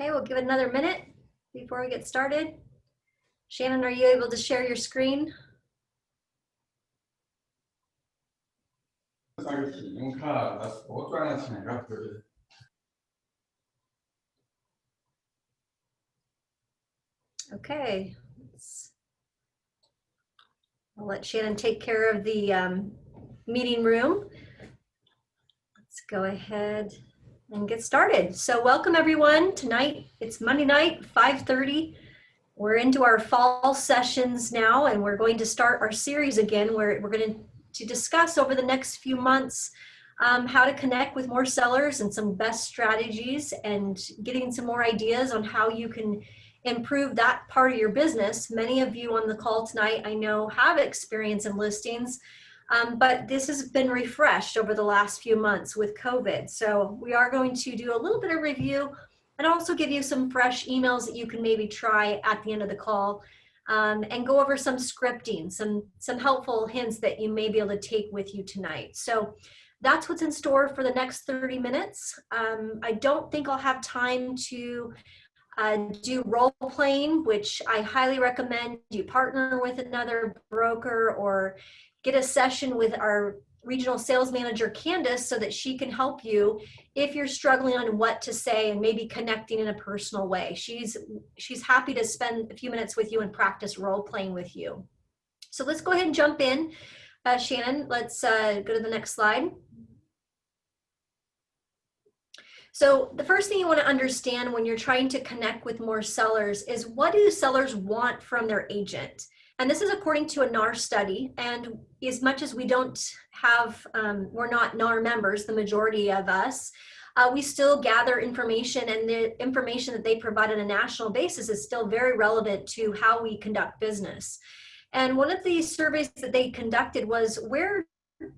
Okay, we'll give it another minute before we get started. Shannon, are you able to share your screen? Okay, I'll let Shannon take care of the meeting room. Let's go ahead and get started. So welcome everyone. Tonight, it's Monday night, 5:30. We're into our fall sessions now, and we're going to start our series again where we're going to discuss over the next few months how to connect with more sellers and some best strategies and getting some more ideas on how you can improve that part of your business. Many of you on the call tonight, I know, have experience in listings, but this has been refreshed over the last few months with COVID. So we are going to do a little bit of review and also give you some fresh emails that you can maybe try at the end of the call, and go over some scripting, some helpful hints that you may be able to take with you tonight. So that's what's in store for the next 30 minutes. I don't think I'll have time to do role playing, which I highly recommend you partner with another broker or get a session with our regional sales manager, Candace, so that she can help you if you're struggling on what to say and maybe connecting in a personal way. She's happy to spend a few minutes with you and practice role playing with you. So let's go ahead and jump in. Shannon, let's go to the next slide. So the first thing you want to understand when you're trying to connect with more sellers is, what do sellers want from their agent? And this is according to a NAR study. And as much as we don't have, we're not NAR members, the majority of us, we still gather information, and the information that they provide on a national basis is still very relevant to how we conduct business. And one of the surveys that they conducted was,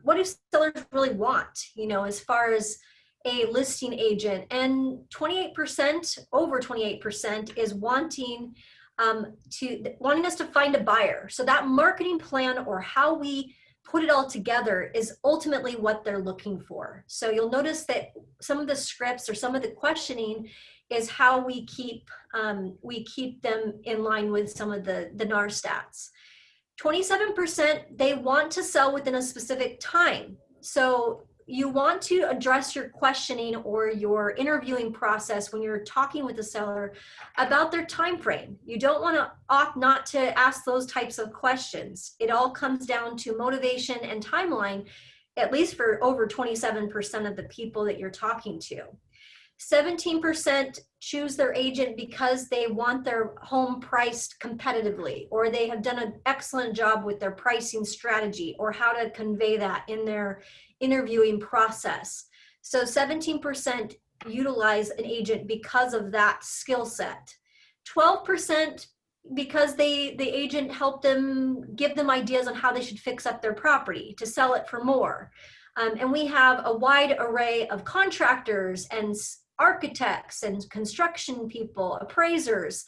what do sellers really want, as far as a listing agent? And 28%, over 28%, is wanting us to find a buyer. So that marketing plan, or how we put it all together, is ultimately what they're looking for. So you'll notice that some of the scripts or some of the questioning is how we keep them in line with some of the NAR stats. 27%, they want to sell within a specific time. So you want to address your questioning or your interviewing process when you're talking with the seller about their time frame. You don't want to opt not to ask those types of questions. It all comes down to motivation and timeline, at least for over 27% of the people that you're talking to. 17% choose their agent because they want their home priced competitively, or they have done an excellent job with their pricing strategy, or how to convey that in their interviewing process. So 17% utilize an agent because of that skill set. 12% because the agent helped them, give them ideas on how they should fix up their property to sell it for more. And we have a wide array of contractors and architects and construction people, appraisers.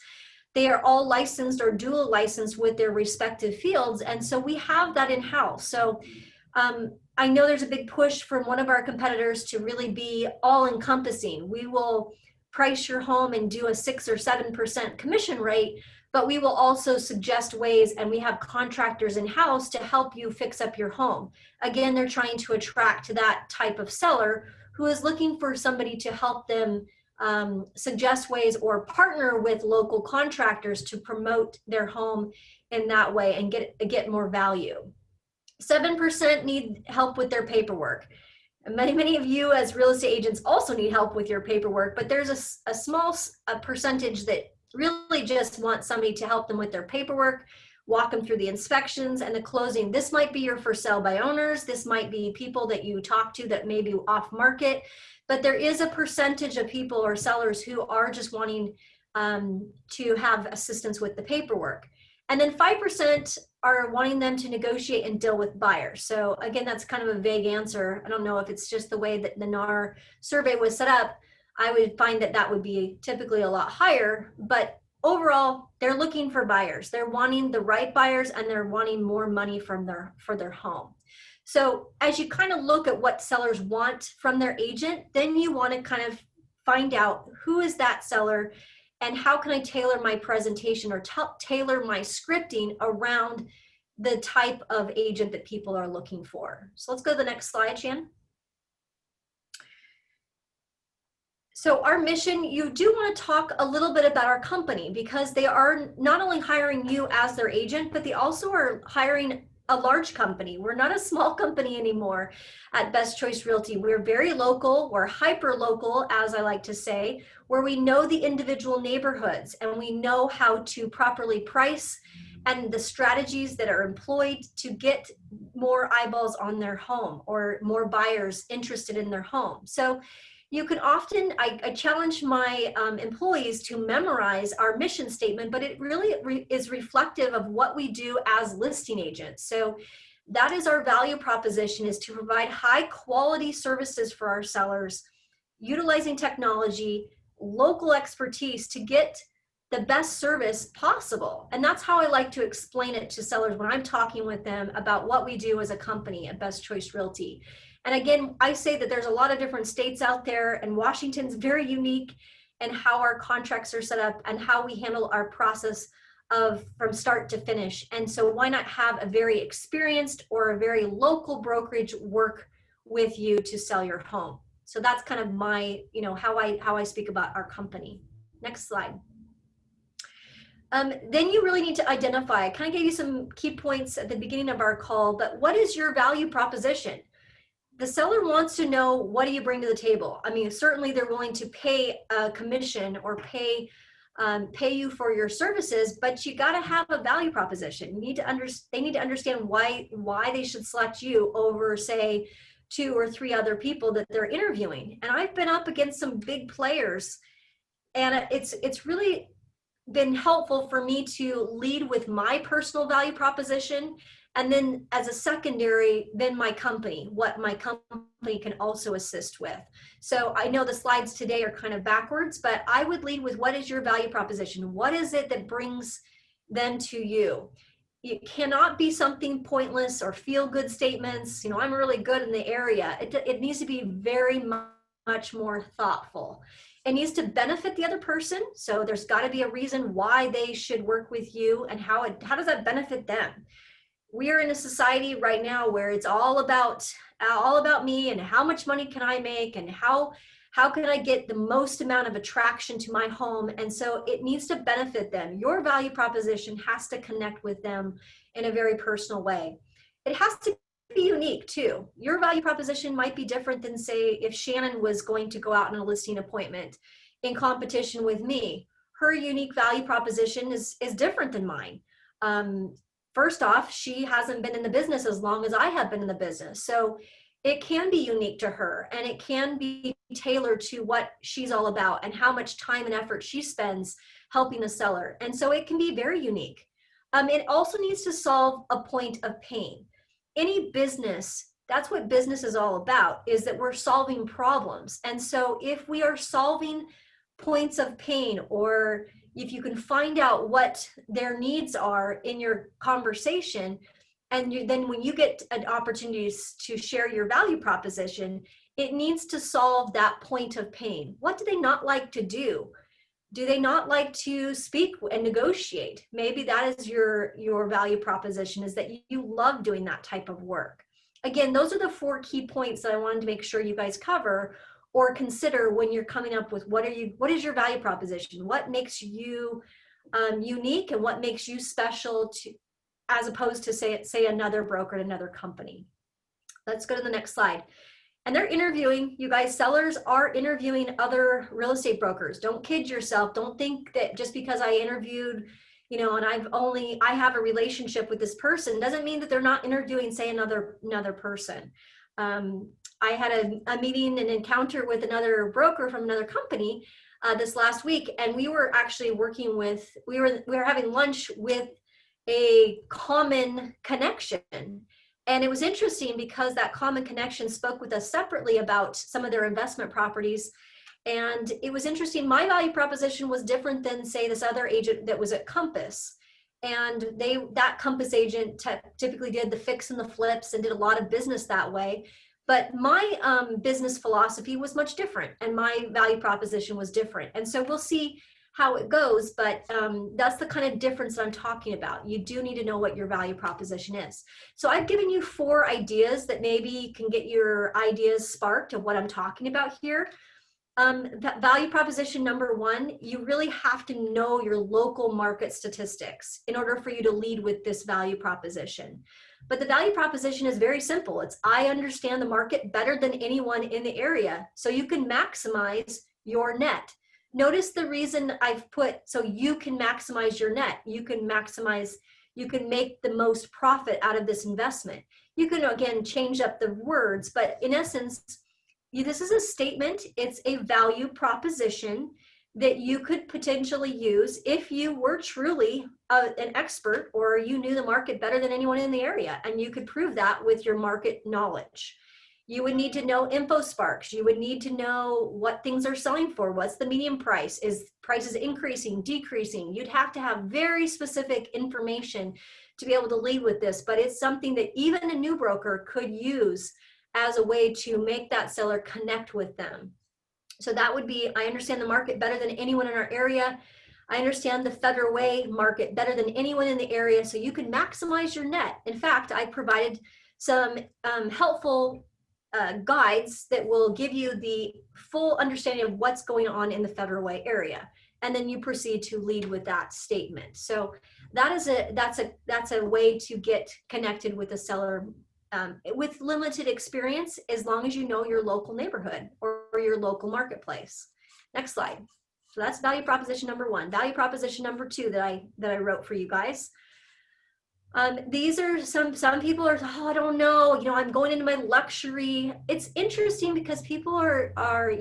They are all licensed or dual licensed with their respective fields. And so we have that in-house. So I know there's a big push from one of our competitors to really be all-encompassing. We will price your home and do a 6 or 7% commission rate, but we will also suggest ways, and we have contractors in-house to help you fix up your home. Again, they're trying to attract that type of seller who is looking for somebody to help them suggest ways or partner with local contractors to promote their home in that way and get more value. 7% need help with their paperwork. Many of you as real estate agents also need help with your paperwork, but there's a small percentage that really just want somebody to help them with their paperwork, walk them through the inspections and the closing. This might be your for sale by owners. This might be people that you talk to that may be off market, but there is a percentage of people or sellers who are just wanting to have assistance with the paperwork. And then 5% are wanting them to negotiate and deal with buyers. So again, that's kind of a vague answer. I don't know if it's just the way that the NAR survey was set up. I would find that that would be typically a lot higher, but overall, they're looking for buyers. They're wanting the right buyers, and they're wanting more money for their home. So as you kind of look at what sellers want from their agent, then you want to kind of find out who is that seller and how can I tailor my presentation or tailor my scripting around the type of agent that people are looking for. So let's go to the next slide, Shan. So our mission, you do want to talk a little bit about our company, because they are not only hiring you as their agent, but they also are hiring a large company. We're not a small company anymore at Best Choice Realty. We're very local, we're hyper local, as I like to say, where we know the individual neighborhoods and we know how to properly price and the strategies that are employed to get more eyeballs on their home or more buyers interested in their home. So you can often, I challenge my employees to memorize our mission statement, but it really is reflective of what we do as listing agents. So that is our value proposition, is to provide high quality services for our sellers, utilizing technology, local expertise to get the best service possible. And that's how I like to explain it to sellers when I'm talking with them about what we do as a company at Best Choice Realty. And again, I say that there's a lot of different states out there, and Washington's very unique in how our contracts are set up and how we handle our process of from start to finish. And so why not have a very experienced or a very local brokerage work with you to sell your home? So that's kind of my, how I speak about our company. Next slide. Then you really need to identify, I kind of gave you some key points at the beginning of our call, but what is your value proposition? The seller wants to know, what do you bring to the table? I mean, certainly they're willing to pay a commission or pay you for your services, but you got to have a value proposition. You need to they need to understand why they should select you over, say, 2 or 3 other people that they're interviewing. And I've been up against some big players, and it's really been helpful for me to lead with my personal value proposition, and then as a secondary, then my company, what my company can also assist with. So I know the slides today are kind of backwards, but I would lead with, what is your value proposition? What is it that brings them to you? It cannot be something pointless or feel good statements. I'm really good in the area. It needs to be very much more thoughtful. It needs to benefit the other person. So there's got to be a reason why they should work with you, and how does that benefit them? We are in a society right now where it's all about me and how much money can I make and how can I get the most amount of attraction to my home. And so it needs to benefit them. Your value proposition has to connect with them in a very personal way. It has to be unique too. Your value proposition might be different than, say, if Shannon was going to go out on a listing appointment in competition with me. Her unique value proposition is different than mine. First off, she hasn't been in the business as long as I have been in the business. So it can be unique to her, and it can be tailored to what she's all about and how much time and effort she spends helping the seller. And so it can be very unique. It also needs to solve a point of pain. Any business, that's what business is all about, is that we're solving problems. And so if we are solving points of pain, or if you can find out what their needs are in your conversation, and then when you get an opportunity to share your value proposition, it needs to solve that point of pain. What do they not like to do? Do they not like to speak and negotiate? Maybe that is your value proposition, is that you love doing that type of work. Again, those are the 4 key points that I wanted to make sure you guys cover or consider when you're coming up with what is your value proposition? What makes you unique, and what makes you special as opposed to say another broker at another company. Let's go to the next slide. And they're interviewing, you guys, sellers are interviewing other real estate brokers. Don't kid yourself. Don't think that just because I interviewed, and I have a relationship with this person, doesn't mean that they're not interviewing, say, another person. I had a meeting, an encounter with another broker from another company this last week, and we were actually we were having lunch with a common connection. And it was interesting because that common connection spoke with us separately about some of their investment properties. And it was interesting. My value proposition was different than, say, this other agent that was at Compass. And that Compass agent typically did the fix and the flips and did a lot of business that way. But my business philosophy was much different, and my value proposition was different. And so we'll see how it goes, but that's the kind of difference that I'm talking about. You do need to know what your value proposition is. So I've given you 4 ideas that maybe can get your ideas sparked of what I'm talking about here. Value proposition number 1, you really have to know your local market statistics in order for you to lead with this value proposition. But the value proposition is very simple. It's, I understand the market better than anyone in the area, so you can maximize your net. Notice the reason I've put, so you can maximize your net. You can make the most profit out of this investment. You can, again, change up the words, but in essence, this is a statement. It's a value proposition that you could potentially use if you were truly an expert, or you knew the market better than anyone in the area, and you could prove that with your market knowledge. You would need to know info sparks. You would need to know what things are selling for. What's the median price? Is prices increasing, decreasing? You'd have to have very specific information to be able to lead with this, but it's something that even a new broker could use as a way to make that seller connect with them. So that would be, I understand the market better than anyone in our area. I understand the Federal Way market better than anyone in the area, so you can maximize your net. In fact, I provided some helpful guides that will give you the full understanding of what's going on in the Federal Way area. And then you proceed to lead with that statement. So that's a way to get connected with a seller with limited experience, as long as you know your local neighborhood or your local marketplace. Next slide. So that's value proposition number 1. Value proposition number 2 that I wrote for you guys. These are some people are, oh, I don't know, I'm going into my luxury. It's interesting because people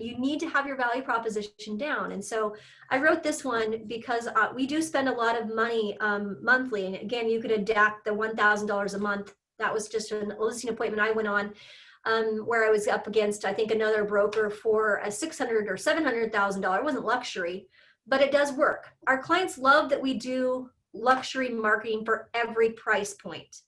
you need to have your value proposition down. And so I wrote this one because we do spend a lot of money monthly. And again, you could adapt the $1,000 a month. That was just a listing appointment I went on where I was up against, I think, another broker for a $600,000 or $700,000. It wasn't luxury, but it does work. Our clients love that we do luxury marketing for every price point.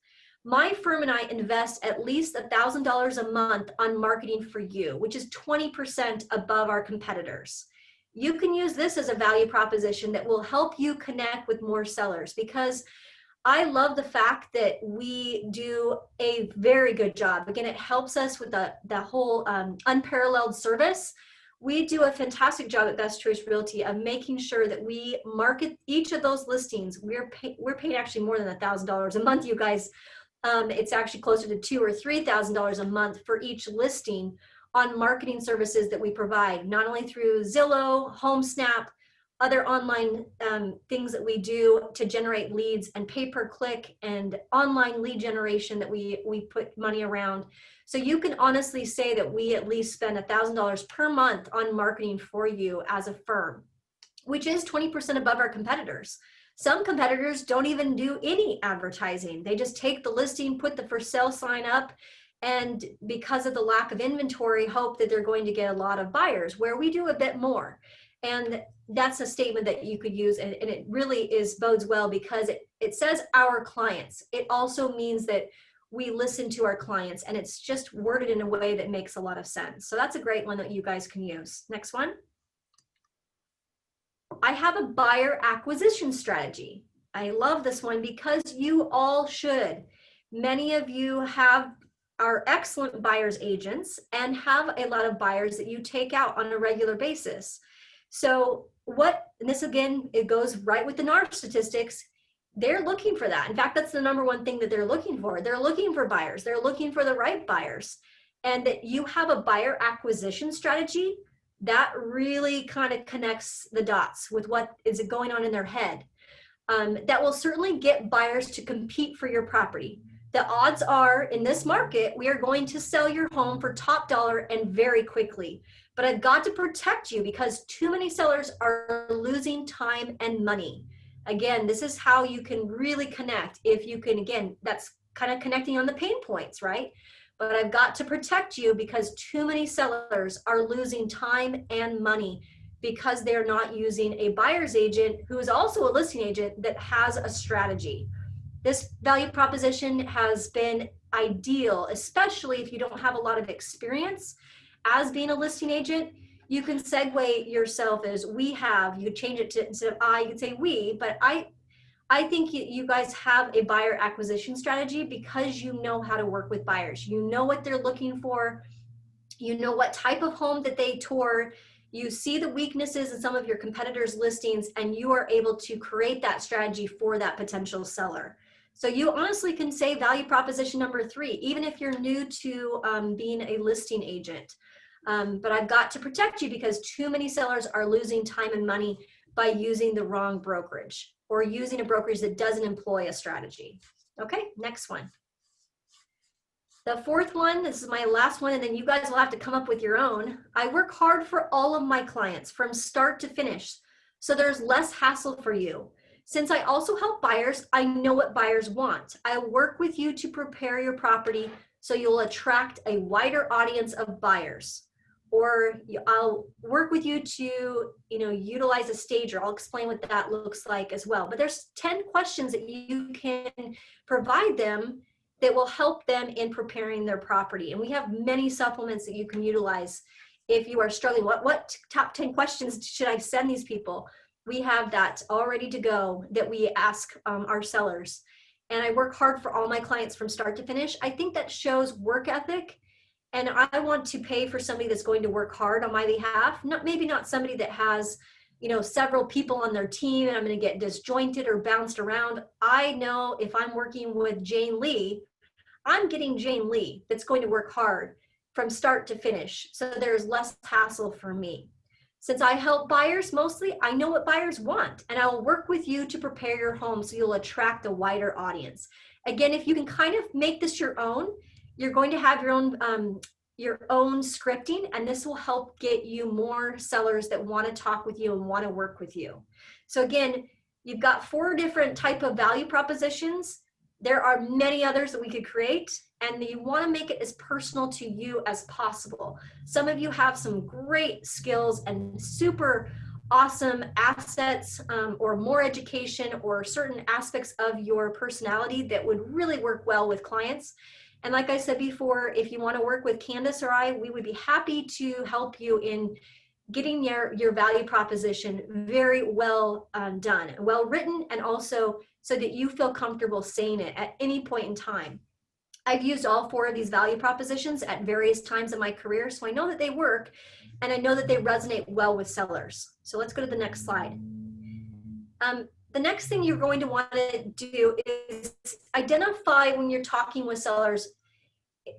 My firm and I invest at least $1,000 a month on marketing for you, which is 20% above our competitors. You can use this as a value proposition that will help you connect with more sellers, because I love the fact that we do a very good job. Again, it helps us with the whole unparalleled service. We do a fantastic job at Best Choice Realty of making sure that we market each of those listings. We're paid actually more than $1,000 a month, you guys. It's actually closer to $2,000 or $3,000 a month for each listing on marketing services that we provide, not only through Zillow, HomeSnap, other online things that we do to generate leads, and pay-per-click and online lead generation that we put money around. So you can honestly say that we at least spend $1,000 per month on marketing for you as a firm, which is 20% above our competitors. Some competitors don't even do any advertising. They just take the listing, put the for sale sign up, and because of the lack of inventory, hope that they're going to get a lot of buyers, where we do a bit more. And that's a statement that you could use, and it really bodes well, because it says our clients. It also means that we listen to our clients, and it's just worded in a way that makes a lot of sense. So that's a great one that you guys can use. Next one. I have a buyer acquisition strategy. I love this one because you all should. Many of you are excellent buyer's agents and have a lot of buyers that you take out on a regular basis. So and this again, it goes right with the NAR statistics. They're looking for that. In fact, that's the number one thing that they're looking for. They're looking for buyers. They're looking for the right buyers. And that you have a buyer acquisition strategy, that really kind of connects the dots with what is going on in their head. That will certainly get buyers to compete for your property. The odds are, in this market, we are going to sell your home for top dollar and very quickly. But I've got to protect you because too many sellers are losing time and money. Again, this is how you can really connect. If you can, again, that's kind of connecting on the pain points, right? But I've got to protect you because too many sellers are losing time and money because they're not using a buyer's agent who is also a listing agent that has a strategy. This value proposition has been ideal, especially if you don't have a lot of experience as being a listing agent. You can segue yourself as we have. You could change it to, instead of I, you could say we, but I think you guys have a buyer acquisition strategy because you know how to work with buyers. You know what they're looking for. You know what type of home that they tour. You see the weaknesses in some of your competitors' listings, and you are able to create that strategy for that potential seller. So you honestly can say value proposition number 3, even if you're new to being a listing agent. But I've got to protect you because too many sellers are losing time and money by using the wrong brokerage or using a brokerage that doesn't employ a strategy. Okay, next one. The 4th one, this is my last one, and then you guys will have to come up with your own. I work hard for all of my clients from start to finish, so there's less hassle for you. Since I also help buyers, I know what buyers want. I work with you to prepare your property so you'll attract a wider audience of buyers. Or I'll work with you to, utilize a stager. I'll explain what that looks like as well. But there's 10 questions that you can provide them that will help them in preparing their property. And we have many supplements that you can utilize if you are struggling. What top 10 questions should I send these people? We have that all ready to go that we ask our sellers. And I work hard for all my clients from start to finish. I think that shows work ethic. And I want to pay for somebody that's going to work hard on my behalf. Maybe not somebody that has, several people on their team and I'm going to get disjointed or bounced around. I know if I'm working with Jane Lee, I'm getting Jane Lee that's going to work hard from start to finish. So there's less hassle for me. Since I help buyers mostly, I know what buyers want, and I will work with you to prepare your home so you'll attract a wider audience. Again, if you can kind of make this your own, you're going to have your own scripting, and this will help get you more sellers that want to talk with you and want to work with you. So again, you've got 4 different type of value propositions. There are many others that we could create, and you want to make it as personal to you as possible. Some of you have some great skills and super awesome assets or more education or certain aspects of your personality that would really work well with clients. And like I said before, if you want to work with Candace or I, we would be happy to help you in getting your value proposition very well done, well written, and also so that you feel comfortable saying it at any point in time. I've used all 4 of these value propositions at various times in my career, so I know that they work, and I know that they resonate well with sellers. So let's go to the next slide. The next thing you're going to want to do is identify when you're talking with sellers,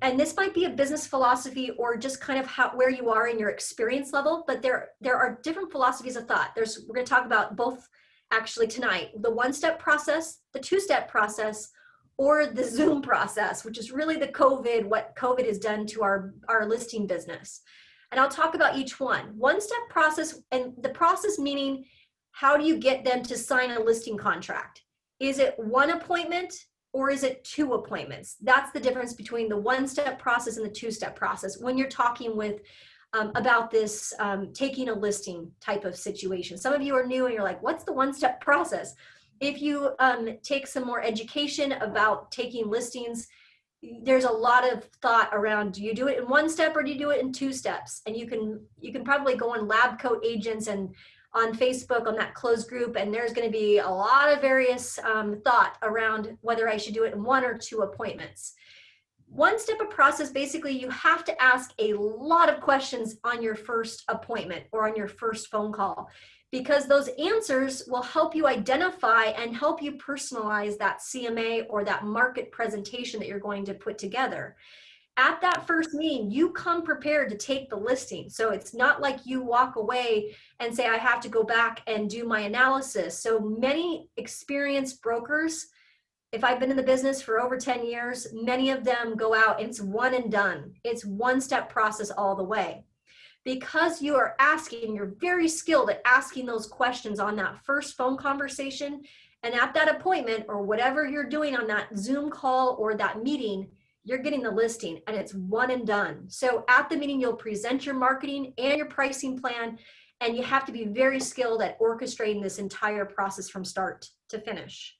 and this might be a business philosophy or just kind of where you are in your experience level, but there are different philosophies of thought. We're going to talk about both actually tonight, the 1-step process, the 2-step process, or the Zoom process, which is really what COVID has done to our listing business. And I'll talk about each one. 1-step process, and the process meaning, how do you get them to sign a listing contract? Is it 1 appointment or is it 2 appointments? That's the difference between the 1-step process and the 2-step process when you're talking with about this taking a listing type of situation. Some of you are new and you're like, what's the 1-step process? If you take some more education about taking listings, there's a lot of thought around, do you do it in 1 step or do you do it in 2 steps? And you can probably go on Lab Coat Agents and on Facebook on that closed group, and there's going to be a lot of various thought around whether I should do it in 1 or 2 appointments. 1-step of process, basically you have to ask a lot of questions on your first appointment or on your first phone call, because those answers will help you identify and help you personalize that CMA or that market presentation that you're going to put together. At that first meeting, you come prepared to take the listing. So it's not like you walk away and say, I have to go back and do my analysis. So many experienced brokers, if I've been in the business for over 10 years, many of them go out and it's one and done. It's 1-step process all the way. Because you are asking, you're very skilled at asking those questions on that first phone conversation, and at that appointment or whatever you're doing on that Zoom call or that meeting, you're getting the listing and it's one and done. So at the meeting, you'll present your marketing and your pricing plan, and you have to be very skilled at orchestrating this entire process from start to finish.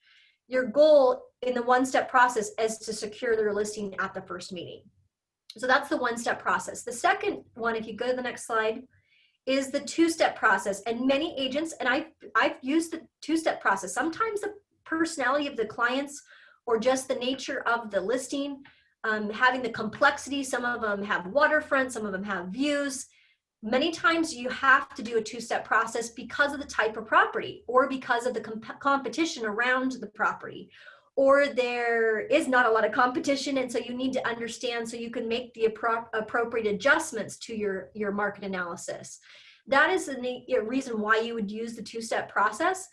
your goal in the one-step process is to secure their listing at the first meeting. So that's the one-step process. The second one, if you go to the next slide, is the two-step process. And many agents, and I've used the two-step process. Sometimes the personality of the clients or just the nature of the listing, having the complexity, some of them have waterfront, some of them have views. Many times you have to do a two-step process because of the type of property or because of the competition around the property, or there is not a lot of competition, and so you need to understand so you can make the appropriate adjustments to your market analysis. That is the reason why you would use the two-step process.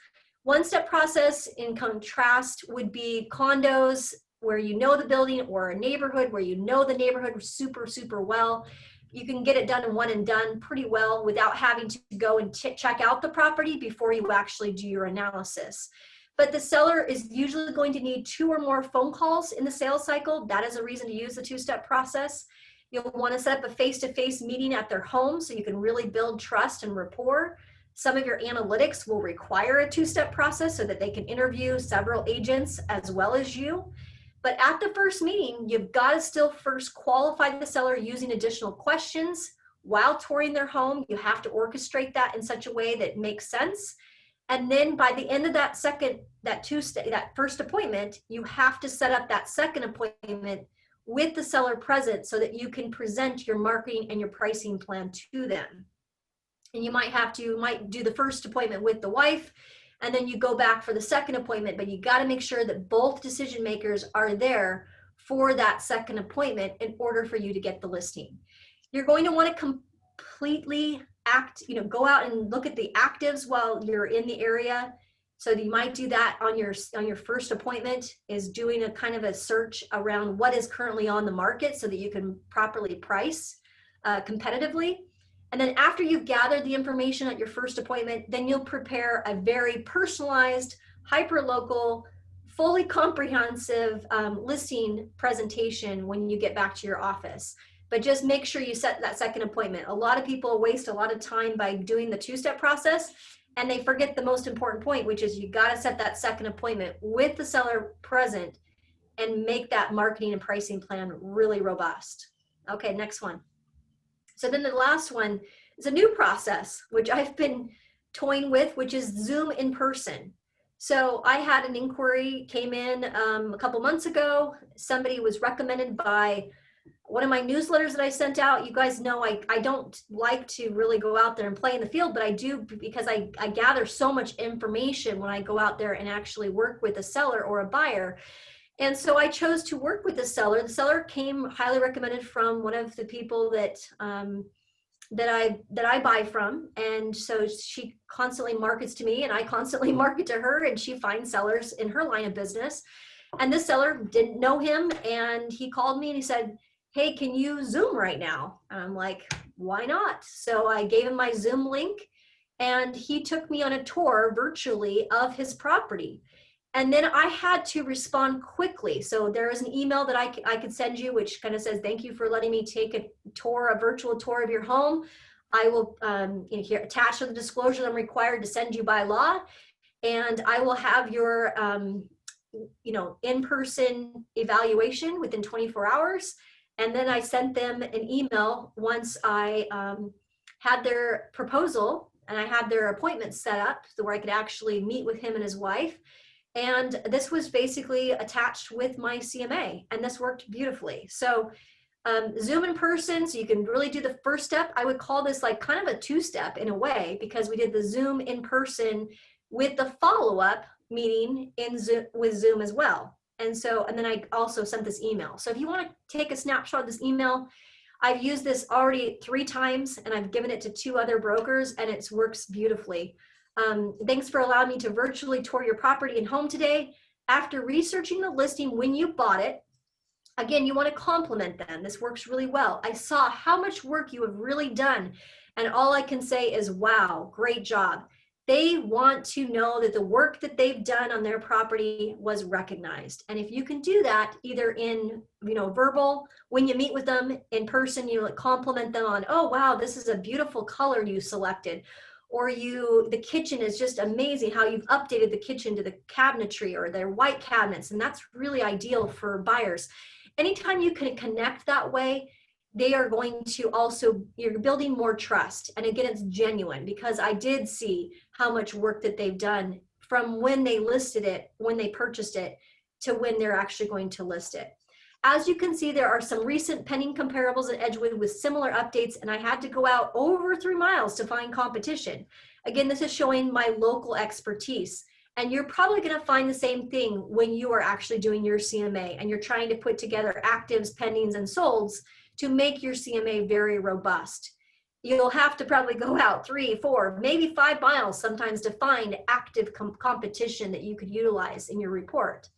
One-step process, in contrast, would be condos where you know the building, or a neighborhood where you know the neighborhood super, super well. You can get it done in one and done pretty well without having to go and check out the property before you actually do your analysis. But the seller is usually going to need 2 or more phone calls in the sales cycle. That is a reason to use the two-step process. You'll want to set up a face-to-face meeting at their home so you can really build trust and rapport. Some of your analytics will require a two-step process so that they can interview several agents as well as you. But at the first meeting, you've got to still first qualify the seller using additional questions while touring their home. You have to orchestrate that in such a way that makes sense. And then by the end of that first appointment, you have to set up that second appointment with the seller present so that you can present your marketing and your pricing plan to them. And you might do the first appointment with the wife, and then you go back for the second appointment, but you got to make sure that both decision makers are there for that second appointment in order for you to get the listing. You're going to want to completely go out and look at the actives while you're in the area. So you might do that on your first appointment, is doing a kind of a search around what is currently on the market so that you can properly price competitively. And then after you've gathered the information at your first appointment, then you'll prepare a very personalized, hyper-local, fully comprehensive listing presentation when you get back to your office. But just make sure you set that second appointment. A lot of people waste a lot of time by doing the two-step process, and they forget the most important point, which is you got to set that second appointment with the seller present and make that marketing and pricing plan really robust. Okay, next one. So then the last one is a new process, which I've been toying with, which is Zoom in person. So I had an inquiry came in a couple months ago. Somebody was recommended by one of my newsletters that I sent out. You guys know I don't like to really go out there and play in the field, but I do because I gather so much information when I go out there and actually work with a seller or a buyer. And so I chose to work with the seller. The seller came highly recommended from one of the people that I buy from. And so she constantly markets to me and I constantly market to her, and she finds sellers in her line of business. And this seller didn't know him, and he called me and he said, "Hey, can you Zoom right now?" And I'm like, "Why not?" So I gave him my Zoom link, and he took me on a tour virtually of his property. And then I had to respond quickly. So there is an email that I could send you, which kind of says, "Thank you for letting me take a virtual tour of your home. I will here attach the disclosure that I'm required to send you by law. And I will have your in-person evaluation within 24 hours. And then I sent them an email once I had their proposal and I had their appointment set up so where I could actually meet with him and his wife. And this was basically attached with my CMA, and this worked beautifully. So Zoom in person, so you can really do the first step. I would call this like kind of a two-step in a way, because we did the Zoom in person with the follow-up meeting in Zoom, with Zoom as well. And then I also sent this email. So if you want to take a snapshot of this email, I've used this already 3 times, and I've given it to 2 other brokers, and it works beautifully. Thanks for allowing me to virtually tour your property and home today. After researching the listing when you bought it, again, you want to compliment them. This works really well. I saw how much work you have really done, and all I can say is, wow, great job. They want to know that the work that they've done on their property was recognized. And if you can do that, either in verbal, when you meet with them in person, you compliment them on, "Oh, wow, this is a beautiful color you selected," or the kitchen is just amazing how you've updated the kitchen to the cabinetry or their white cabinets, and that's really ideal for buyers. Anytime you can connect that way, they are going to also, you're building more trust. And again, it's genuine, because I did see how much work that they've done from when they listed it, when they purchased it, to when they're actually going to list it. As you can see, there are some recent pending comparables at Edgewood with similar updates, and I had to go out over 3 miles to find competition. Again, this is showing my local expertise. And you're probably going to find the same thing when you are actually doing your CMA and you're trying to put together actives, pendings, and solds to make your CMA very robust. You'll have to probably go out 3, 4, maybe 5 miles sometimes to find active competition that you could utilize in your report.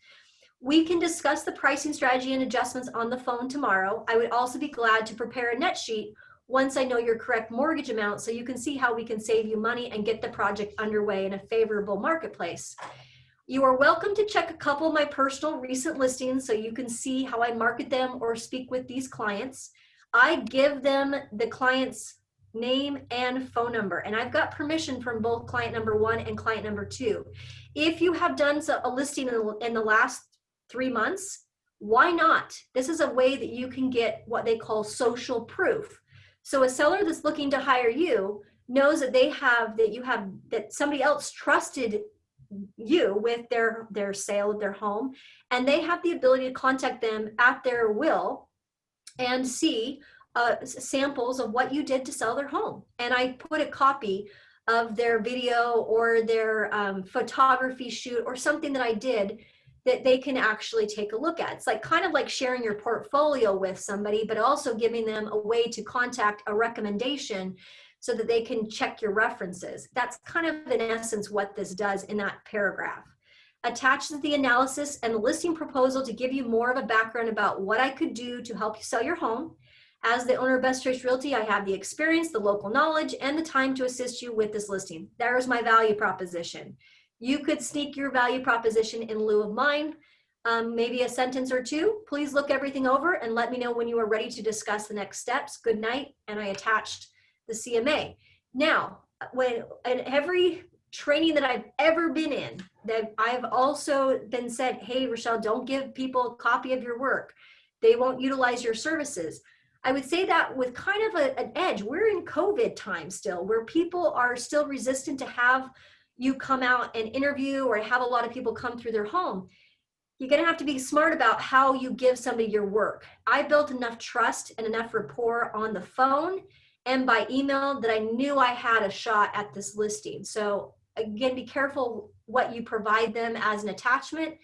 We can discuss the pricing strategy and adjustments on the phone tomorrow. I would also be glad to prepare a net sheet once I know your correct mortgage amount, so you can see how we can save you money and get the project underway in a favorable marketplace. You are welcome to check a couple of my personal recent listings so you can see how I market them or speak with these clients. I give them the client's name and phone number, and I've got permission from both client number 1 and client number 2. If you have done a listing in the last 3 months, why not? This is a way that you can get what they call social proof. So a seller that's looking to hire you knows that that somebody else trusted you with their sale of their home, and they have the ability to contact them at their will and see samples of what you did to sell their home. And I put a copy of their video or their photography shoot or something that I did that they can actually take a look at. It's like kind of like sharing your portfolio with somebody, but also giving them a way to contact a recommendation so that they can check your references. That's kind of in essence what this does in that paragraph. Attached the analysis and the listing proposal to give you more of a background about what I could do to help you sell your home. As the owner of Best Choice Realty, I have the experience, the local knowledge, and the time to assist you with this listing. There's my value proposition. You could sneak your value proposition in lieu of mine, maybe a sentence or two. Please look everything over and let me know when you are ready to discuss the next steps. Good night. And I attached the CMA. Now, in every training that I've ever been in, that I've also been said, hey, Rochelle, don't give people a copy of your work. They won't utilize your services. I would say that with kind of an edge. We're in COVID time still, where people are still resistant to have you come out and interview or have a lot of people come through their home. You're going to have to be smart about how you give somebody your work. I built enough trust and enough rapport on the phone and by email that I knew I had a shot at this listing. So again, be careful what you provide them as an attachment.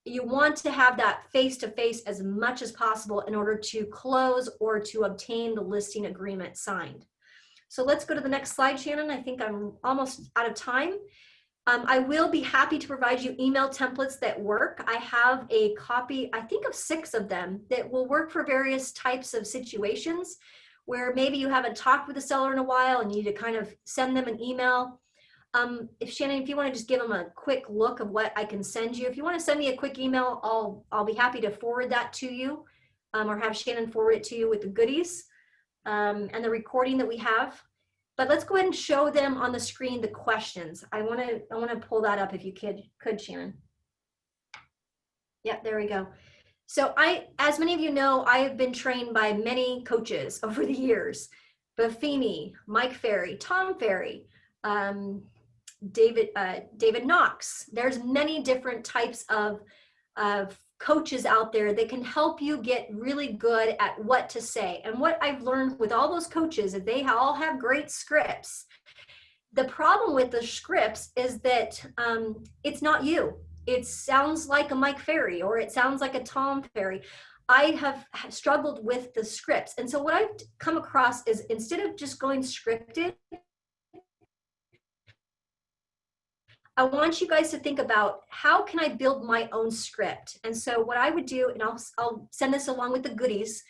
You want to have that face-to-face as much as possible in order to close or to obtain the listing agreement signed. So let's go to the next slide, Shannon. I think I'm almost out of time. I will be happy to provide you email templates that work. I have a copy, I think of 6 of them that will work for various types of situations where maybe you haven't talked with a seller in a while and you need to kind of send them an email. If Shannon, if you want to just give them a quick look of what I can send you, if you want to send me a quick email, I'll be happy to forward that to you, or have Shannon forward it to you with the goodies and the recording that we have. But let's go ahead and show them on the screen the questions. I want to pull that up if you could, Shannon. Yeah, there we go. So as many of you know, I have been trained by many coaches over the years. Buffini, Mike Ferry, Tom Ferry, David Knox. There's many different types of coaches out there that can help you get really good at what to say. And what I've learned with all those coaches is they all have great scripts. The problem with the scripts is that it's not you. It sounds like a Mike Ferry or it sounds like a Tom Ferry. I have struggled with the scripts. And so what I've come across is instead of just going scripted, I want you guys to think about how can I build my own script. And so what I would do, and I'll send this along with the goodies,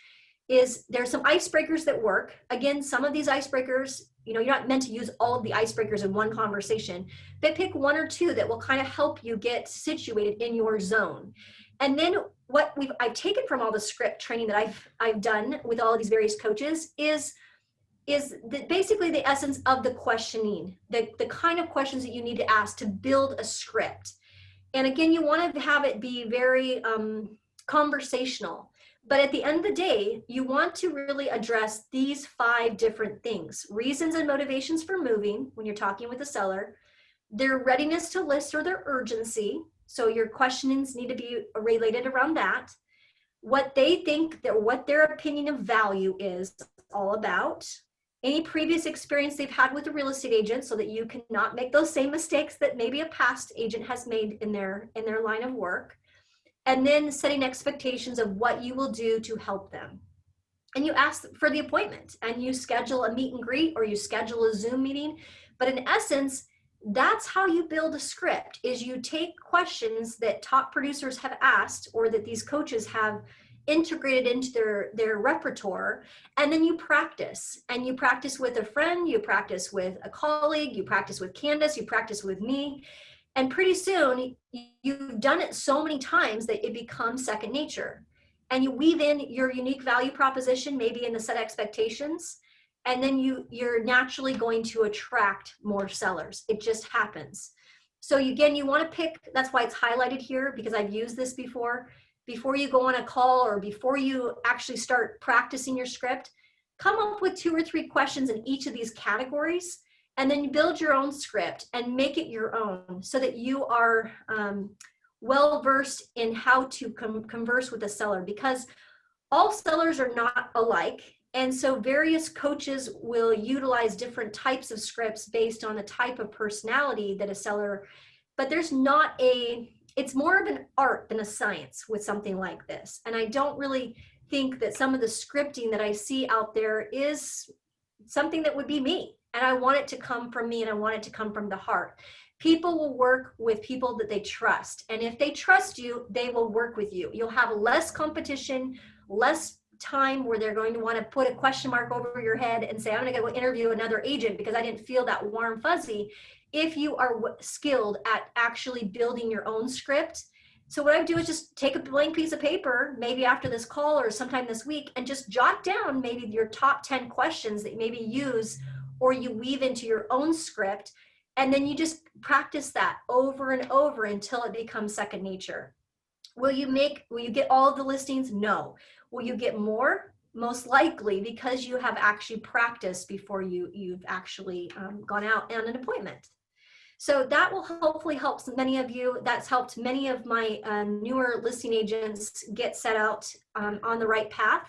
is there's some icebreakers that work. Again, some of these icebreakers, you're not meant to use all of the icebreakers in one conversation, but pick 1 or 2 that will kind of help you get situated in your zone. And then what I've taken from all the script training that I've done with all of these various coaches is is basically the essence of the questioning, the kind of questions that you need to ask to build a script. And again, you want to have it be very conversational. But at the end of the day, you want to really address these 5 different things: reasons and motivations for moving when you're talking with the seller, their readiness to list or their urgency. So your questionings need to be related around that. What they think, that what their opinion of value is all about, any previous experience they've had with a real estate agent, so that you cannot make those same mistakes that maybe a past agent has made in their line of work, and then setting expectations of what you will do to help them. And you ask for the appointment, and you schedule a meet and greet, or you schedule a Zoom meeting. But in essence, that's how you build a script, is you take questions that top producers have asked, or that these coaches have integrated into their repertoire, and then you practice. And you practice with a friend, you practice with a colleague, you practice with Candace, you practice with me. And pretty soon, you've done it so many times that it becomes second nature. And you weave in your unique value proposition, maybe in the set expectations, and then you're naturally going to attract more sellers. It just happens. So again, you want to pick, that's why it's highlighted here, because I've used this before you go on a call, or before you actually start practicing your script, come up with 2 or 3 questions in each of these categories, and then you build your own script and make it your own, so that you are well-versed in how to converse with a seller, because all sellers are not alike. And so various coaches will utilize different types of scripts based on the type of personality that a seller, but there's not it's more of an art than a science with something like this. And I don't really think that some of the scripting that I see out there is something that would be me. And I want it to come from me, and I want it to come from the heart. People will work with people that they trust. And if they trust you, they will work with you. You'll have less competition, less time where they're going to want to put a question mark over your head and say, I'm going to go interview another agent because I didn't feel that warm fuzzy. If you are skilled at actually building your own script. So what I do is just take a blank piece of paper, maybe after this call or sometime this week, and just jot down maybe your top 10 questions that you maybe use or you weave into your own script. And then you just practice that over and over until it becomes second nature. Will you get all of the listings? No. Will you get more? Most likely, because you have actually practiced before you've actually gone out on an appointment. So that will hopefully help many of you. That's helped many of my newer listing agents get set out on the right path.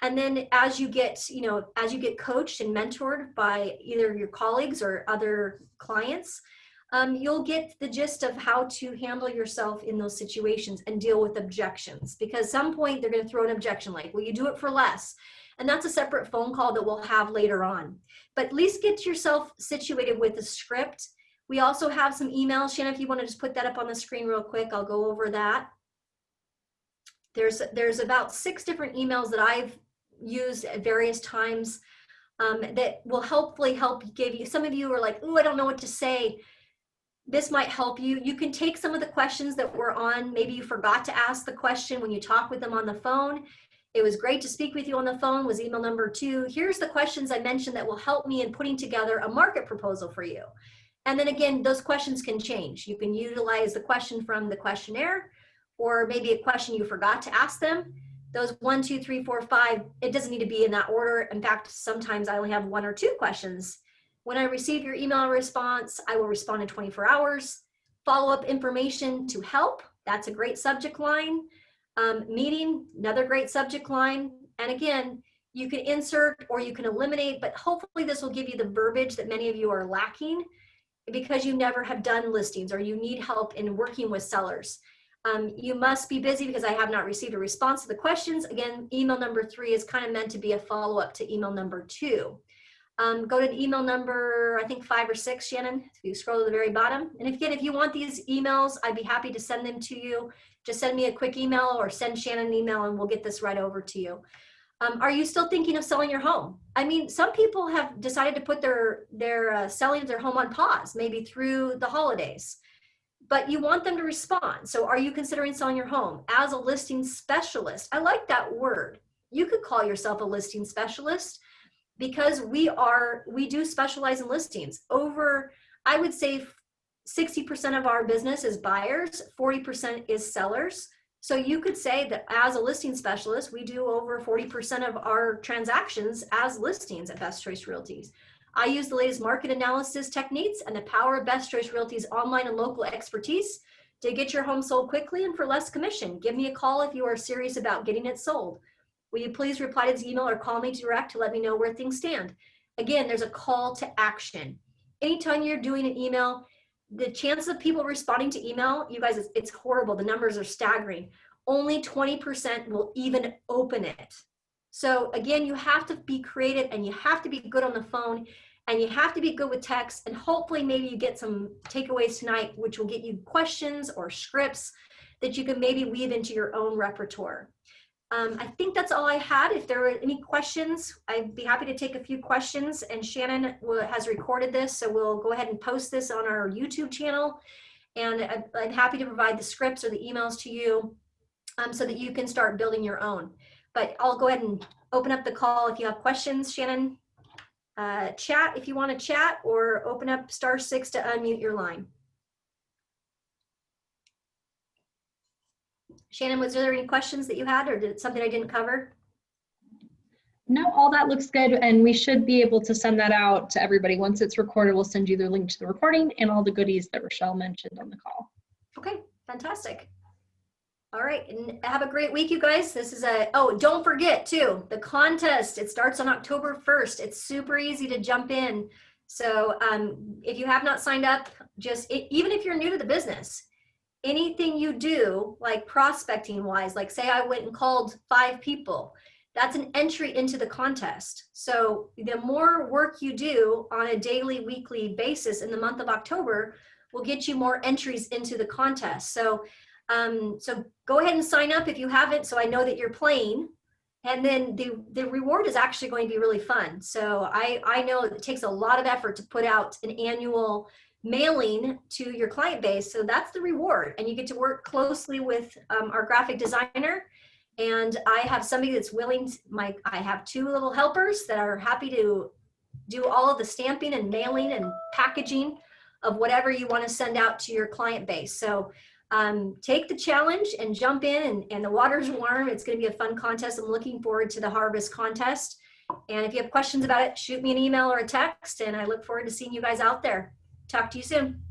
And then as you get coached and mentored by either your colleagues or other clients, you'll get the gist of how to handle yourself in those situations and deal with objections. Because at some point they're going to throw an objection like, will you do it for less? And that's a separate phone call that we'll have later on. But at least get yourself situated with a script. We also have some emails. Shannon, if you want to just put that up on the screen real quick, I'll go over that. There's about 6 different emails that I've used at various times that will hopefully help give you. Some of you are like, ooh, I don't know what to say. This might help you. You can take some of the questions that were on, maybe you forgot to ask the question when you talk with them on the phone. It was great to speak with you on the phone, was email number 2. Here's the questions I mentioned that will help me in putting together a market proposal for you. And then again, those questions can change. You can utilize the question from the questionnaire, or maybe a question you forgot to ask them. Those 1, 2, 3, 4, 5, it doesn't need to be in that order. In fact, sometimes I only have 1 or 2 questions. When I receive your email response, I will respond in 24 hours. Follow-up information to help, that's a great subject line. Meeting, another great subject line. And again, you can insert or you can eliminate, but hopefully this will give you the verbiage that many of you are lacking because you never have done listings or you need help in working with sellers. You must be busy because I have not received a response to the questions. Again, email number 3 is kind of meant to be a follow-up to email number 2. Go to email number, I think 5 or 6, Shannon, if you scroll to the very bottom. And again, if you want these emails, I'd be happy to send them to you. Just send me a quick email or send Shannon an email and we'll get this right over to you. Are you still thinking of selling your home? I mean, some people have decided to put their selling of their home on pause, maybe through the holidays, but you want them to respond. So are you considering selling your home? As a listing specialist, I like that word. You could call yourself a listing specialist. because we do specialize in listings. Over, I would say 60% of our business is buyers, 40% is sellers. So you could say that as a listing specialist, we do over 40% of our transactions as listings at Best Choice Realties. I use the latest market analysis techniques and the power of Best Choice Realties' online and local expertise to get your home sold quickly and for less commission. Give me a call if you are serious about getting it sold. Will you please reply to this email or call me direct to let me know where things stand? Again, there's a call to action. Anytime you're doing an email, the chances of people responding to email, you guys, it's horrible. The numbers are staggering. Only 20% will even open it. So again, you have to be creative and you have to be good on the phone and you have to be good with text, and hopefully maybe you get some takeaways tonight, which will get you questions or scripts that you can maybe weave into your own repertoire. I think that's all I had. If there were any questions, I'd be happy to take a few questions, and Shannon has recorded this, so we'll go ahead and post this on our YouTube channel, and I'm happy to provide the scripts or the emails to you so that you can start building your own. But I'll go ahead and open up the call if you have questions. Shannon, chat if you want to chat, or open up *6 to unmute your line. Shannon, was there any questions that you had, or did something I didn't cover? No, all that looks good, and we should be able to send that out to everybody. Once it's recorded, we'll send you the link to the recording and all the goodies that Rochelle mentioned on the call. Okay, fantastic. All right, and have a great week, you guys. This is oh, don't forget too, the contest, it starts on October 1st. It's super easy to jump in. So if you have not signed up, even if you're new to the business, anything you do, like prospecting wise, like say I went and called 5 people, that's an entry into the contest. So the more work you do on a daily, weekly basis in the month of October will get you more entries into the contest. So so go ahead and sign up if you haven't, so I know that you're playing. And then the reward is actually going to be really fun. So I know it takes a lot of effort to put out an annual mailing to your client base. So that's the reward. And you get to work closely with our graphic designer. And I have somebody that's willing, I have 2 little helpers that are happy to do all of the stamping and mailing and packaging of whatever you want to send out to your client base. So take the challenge and jump in, and the water's warm. It's going to be a fun contest. I'm looking forward to the harvest contest. And if you have questions about it, shoot me an email or a text, and I look forward to seeing you guys out there. Talk to you soon.